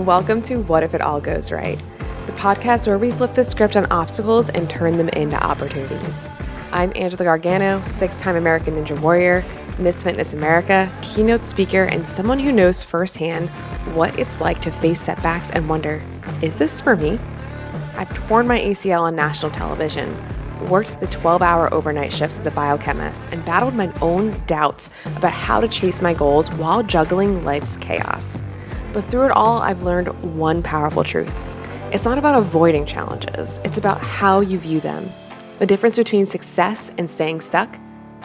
Welcome to What If It All Goes Right, the podcast where we flip the script on obstacles and turn them into opportunities. I'm Angela Gargano, 6-time American Ninja Warrior, Miss Fitness America, keynote speaker, and someone who knows firsthand what it's like to face setbacks and wonder, is this for me? I've torn my ACL on national television, worked the 12-hour overnight shifts as a biochemist, and battled my own doubts about how to chase my goals while juggling life's chaos. But through it all, I've learned one powerful truth. It's not about avoiding challenges, it's about how you view them. The difference between success and staying stuck,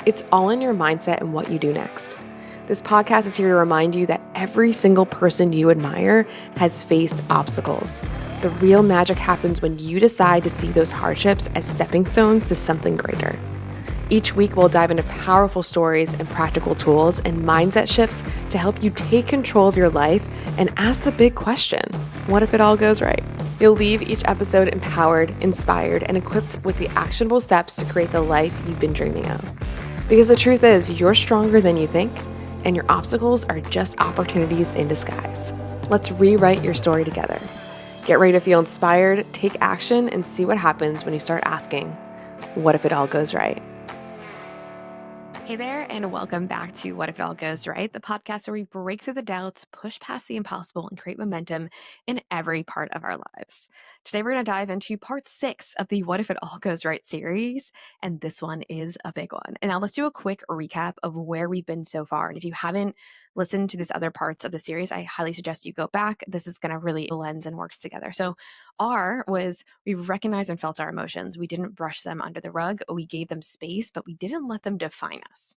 it's all in your mindset and what you do next. This podcast is here to remind you that every single person you admire has faced obstacles. The real magic happens when you decide to see those hardships as stepping stones to something greater. Each week, we'll dive into powerful stories and practical tools and mindset shifts to help you take control of your life and ask the big question, what if it all goes right? You'll leave each episode empowered, inspired, and equipped with the actionable steps to create the life you've been dreaming of. Because the truth is, you're stronger than you think, and your obstacles are just opportunities in disguise. Let's rewrite your story together. Get ready to feel inspired, take action, and see what happens when you start asking, what if it all goes right? Hey there, and welcome back to What If It All Goes Right, the podcast where we break through the doubts, push past the impossible, and create momentum in every part of our lives. Today, we're going to dive into part 6 of the What If It All Goes Right series, and this one is a big one. And now let's do a quick recap of where we've been so far. And if you haven't listened to these other parts of the series, I highly suggest you go back. This is going to really blend and works together. So R was we recognized and felt our emotions. We didn't brush them under the rug. We gave them space, but we didn't let them define us.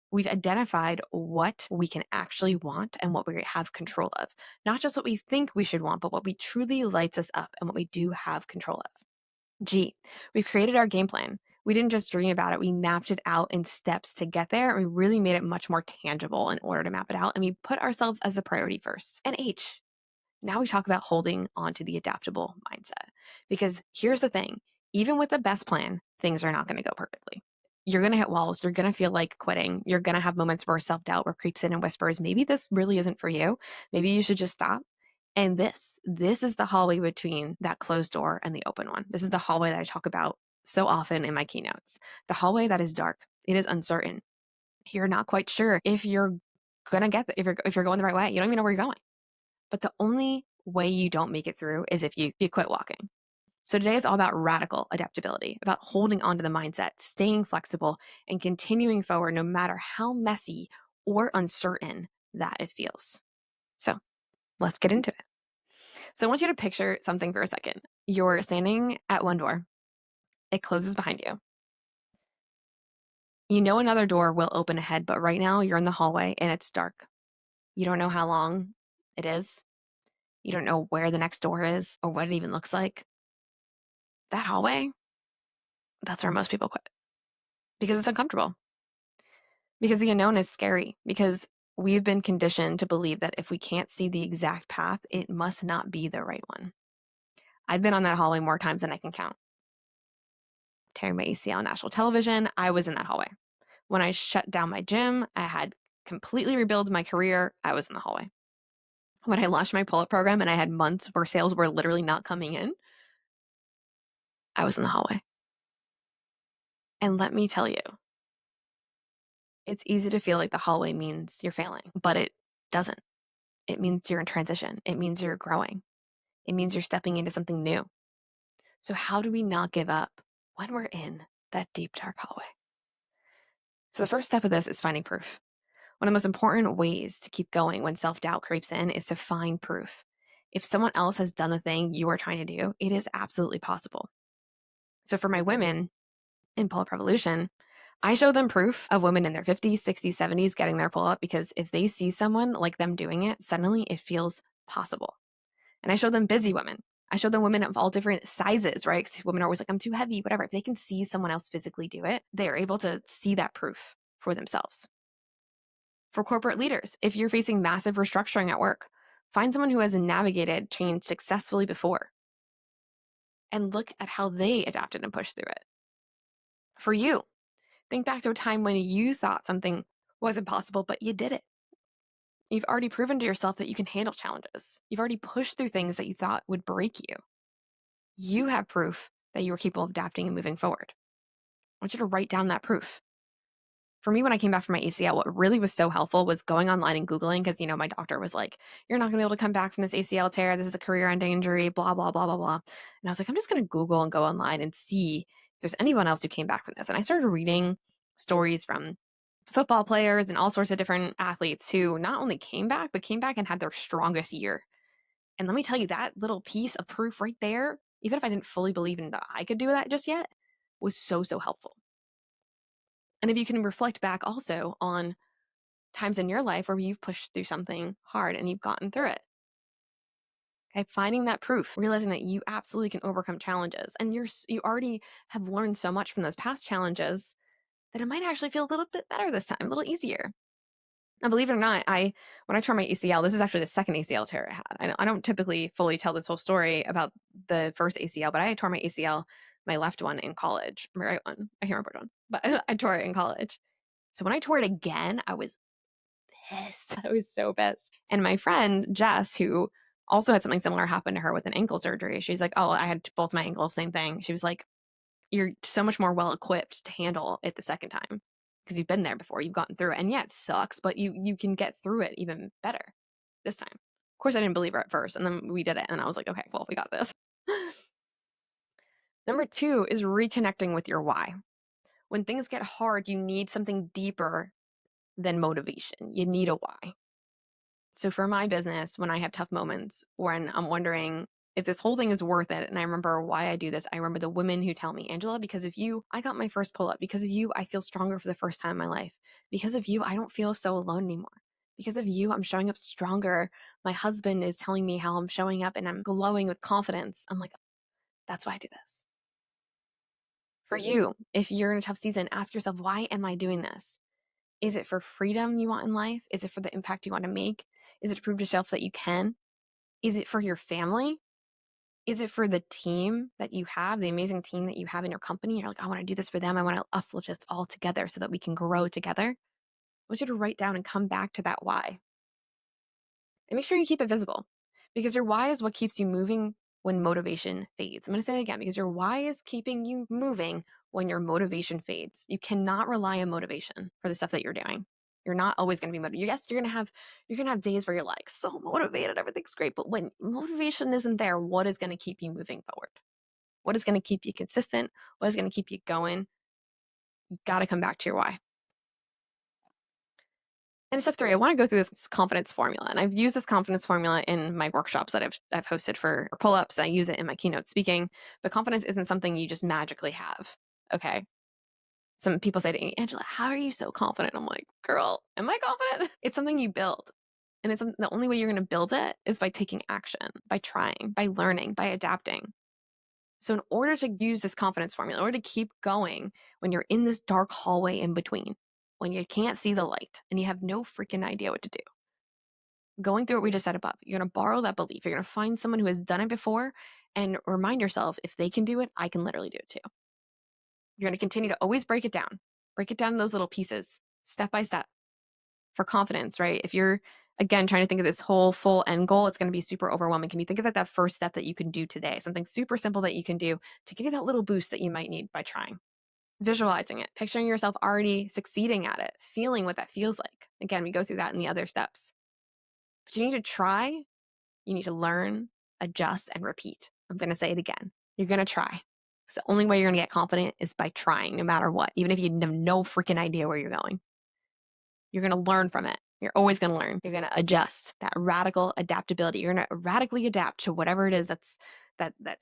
We've identified what we can actually want and what we have control of. Not just what we think we should want, but what we truly lights us up and what we do have control of. G, we've created our game plan. We didn't just dream about it. We mapped it out in steps to get there. And we really made it much more tangible in order to map it out. And we put ourselves as the priority first. And H, now we talk about holding onto the adaptable mindset. Because here's the thing, even with the best plan, things are not going to go perfectly. You're going to hit walls. You're going to feel like quitting. You're going to have moments where self-doubt creeps in and whispers, maybe this really isn't for you. Maybe you should just stop. And this is the hallway between that closed door and the open one. This is the hallway that I talk about so often in my keynotes. The hallway that is dark. It is uncertain. You're not quite sure if you're going to get if you're going the right way. You don't even know where you're going. But the only way you don't make it through is if you quit walking. So today is all about radical adaptability, about holding on to the mindset, staying flexible, and continuing forward no matter how messy or uncertain that it feels. So let's get into it. So I want you to picture something for a second. You're standing at one door. It closes behind you. You know another door will open ahead, but right now you're in the hallway and it's dark. You don't know how long it is. You don't know where the next door is or what it even looks like. That hallway, that's where most people quit because it's uncomfortable. Because the unknown is scary. Because we've been conditioned to believe that if we can't see the exact path, it must not be the right one. I've been on that hallway more times than I can count. Tearing my ACL on national television, I was in that hallway. When I shut down my gym, I had completely rebuilt my career, I was in the hallway. When I launched my pull-up program and I had months where sales were literally not coming in, I was in the hallway. And let me tell you, it's easy to feel like the hallway means you're failing, but it doesn't. It means you're in transition. It means you're growing. It means you're stepping into something new. So how do we not give up when we're in that deep, dark hallway? So the first step of this is finding proof. One of the most important ways to keep going when self-doubt creeps in is to find proof. If someone else has done the thing you are trying to do, it is absolutely possible. So for my women in Pull-Up Revolution, I show them proof of women in their 50s, 60s, 70s getting their pull-up because if they see someone like them doing it, suddenly it feels possible. And I show them busy women. I show them women of all different sizes, right? Because women are always like, I'm too heavy, whatever. If they can see someone else physically do it, they are able to see that proof for themselves. For corporate leaders, if you're facing massive restructuring at work, find someone who has navigated change successfully before and look at how they adapted and pushed through it. For you, think back to a time when you thought something was impossible, but you did it. You've already proven to yourself that you can handle challenges. You've already pushed through things that you thought would break you. You have proof that you are capable of adapting and moving forward. I want you to write down that proof. For me, when I came back from my ACL, what really was so helpful was going online and Googling, because, my doctor was like, you're not going to be able to come back from this ACL tear. This is a career-ending injury, blah, blah, blah, blah, blah. And I was like, I'm just going to Google and go online and see if there's anyone else who came back from this. And I started reading stories from football players and all sorts of different athletes who not only came back, but came back and had their strongest year. And let me tell you, that little piece of proof right there, even if I didn't fully believe in that I could do that just yet, was so, so helpful. And if you can reflect back also on times in your life where you've pushed through something hard and you've gotten through it. Okay, finding that proof, realizing that you absolutely can overcome challenges, and you already have learned so much from those past challenges that it might actually feel a little bit better this time, a little easier. Now, believe it or not, when I tore my ACL, this is actually the second ACL tear I had. I don't typically fully tell this whole story about the first ACL, but I tore my ACL, my left one, in college. My right one, I can't remember which one, but I tore it in college. So when I tore it again, I was pissed. I was so pissed. And my friend, Jess, who also had something similar happen to her with an ankle surgery, she's like, oh, I had both my ankles, same thing. She was like, you're so much more well-equipped to handle it the second time because you've been there before, you've gotten through it. And yeah, it sucks, but you can get through it even better this time. Of course, I didn't believe her at first, and then we did it, and I was like, okay, well, we got this. Number 2 is reconnecting with your why. When things get hard, you need something deeper than motivation. You need a why. So for my business, when I have tough moments, when I'm wondering if this whole thing is worth it, and I remember why I do this, I remember the women who tell me, Angela, because of you, I got my first pull-up. Because of you, I feel stronger for the first time in my life. Because of you, I don't feel so alone anymore. Because of you, I'm showing up stronger. My husband is telling me how I'm showing up and I'm glowing with confidence. I'm like, that's why I do this. For you, if you're in a tough season, ask yourself, why am I doing this? Is it for freedom you want in life? Is it for the impact you want to make? Is it to prove to yourself that you can? Is it for your family? Is it for the team that you have, the amazing team that you have in your company? You're like, I want to do this for them. I want to uplift us all together so that we can grow together. I want you to write down and come back to that why. And make sure you keep it visible, because your why is what keeps you moving when motivation fades. I'm going to say it again, because your why is keeping you moving when your motivation fades. You cannot rely on motivation for the stuff that you're doing. You're not always going to be motivated. Yes, you're going to have days where you're like so motivated, everything's great. But when motivation isn't there, what is going to keep you moving forward? What is going to keep you consistent? What is going to keep you going? You got to come back to your why. And step 3, I want to go through this confidence formula. And I've used this confidence formula in my workshops that I've hosted for pull-ups. I use it in my keynote speaking. But confidence isn't something you just magically have. Okay. Some people say to me, Angela, how are you so confident? I'm like, girl, am I confident? It's something you build. And the only way you're going to build it is by taking action, by trying, by learning, by adapting. So in order to use this confidence formula, in order to keep going when you're in this dark hallway in between, when you can't see the light and you have no freaking idea what to do, going through what we just said above, you're going to borrow that belief. You're going to find someone who has done it before and remind yourself, if they can do it, I can literally do it too. You're going to continue to always break it down in those little pieces, step by step, for confidence, right? If you're, again, trying to think of this whole full end goal, it's going to be super overwhelming. Can you think of that first step that you can do today? Something super simple that you can do to give you that little boost that you might need by trying. Visualizing it, picturing yourself already succeeding at it, feeling what that feels like. Again, we go through that in the other steps. But you need to try, you need to learn, adjust, and repeat. I'm going to say it again. You're going to try. So the only way you're going to get confident is by trying, no matter what, even if you have no freaking idea where you're going. You're going to learn from it. You're always going to learn. You're going to adjust, that radical adaptability. You're going to radically adapt to whatever it is that's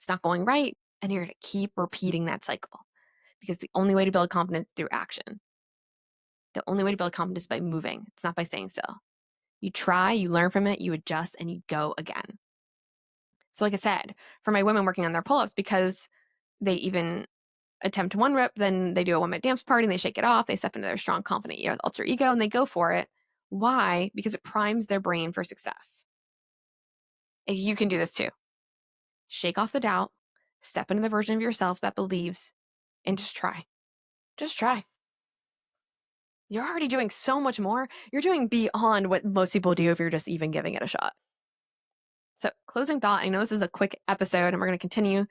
not going right. And you're going to keep repeating that cycle, because the only way to build confidence is through action. The only way to build confidence is by moving. It's not by staying still. You try, you learn from it, you adjust, and you go again. So like I said, for my women working on their pull-ups, because they even attempt one rep, then they do a 1-minute dance party and they shake it off. They step into their strong, confident alter ego and they go for it. Why? Because it primes their brain for success. And you can do this too. Shake off the doubt, step into the version of yourself that believes, and just try. Just try. You're already doing so much more. You're doing beyond what most people do if you're just even giving it a shot. So, closing thought, I know this is a quick episode and we're going to continue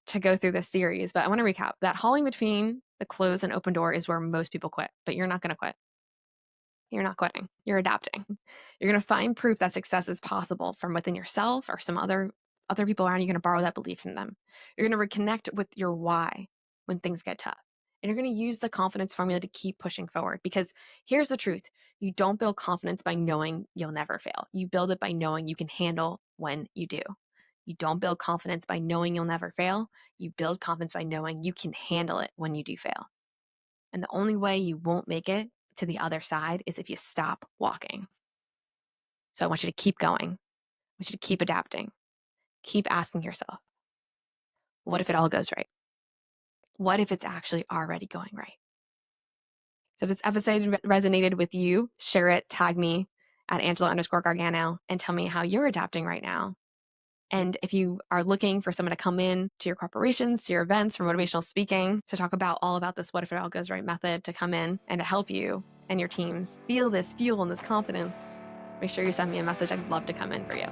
to go through this series, but I want to recap that halting between the closed and open door is where most people quit, but you're not going to quit. You're not quitting. You're adapting. You're going to find proof that success is possible from within yourself or some other people around you. You're going to borrow that belief from them. You're going to reconnect with your why when things get tough. And you're going to use the confidence formula to keep pushing forward, because here's the truth. You don't build confidence by knowing you'll never fail. You build it by knowing you can handle when you do. You don't build confidence by knowing you'll never fail. You build confidence by knowing you can handle it when you do fail. And the only way you won't make it to the other side is if you stop walking. So I want you to keep going. I want you to keep adapting. Keep asking yourself, what if it all goes right? What if it's actually already going right? So if this episode resonated with you, share it, tag me at Angela_Gargano and tell me how you're adapting right now. And if you are looking for someone to come in to your corporations, to your events for motivational speaking, to talk about all about this what if it all goes right method, to come in and to help you and your teams feel this fuel and this confidence, make sure you send me a message. I'd love to come in for you.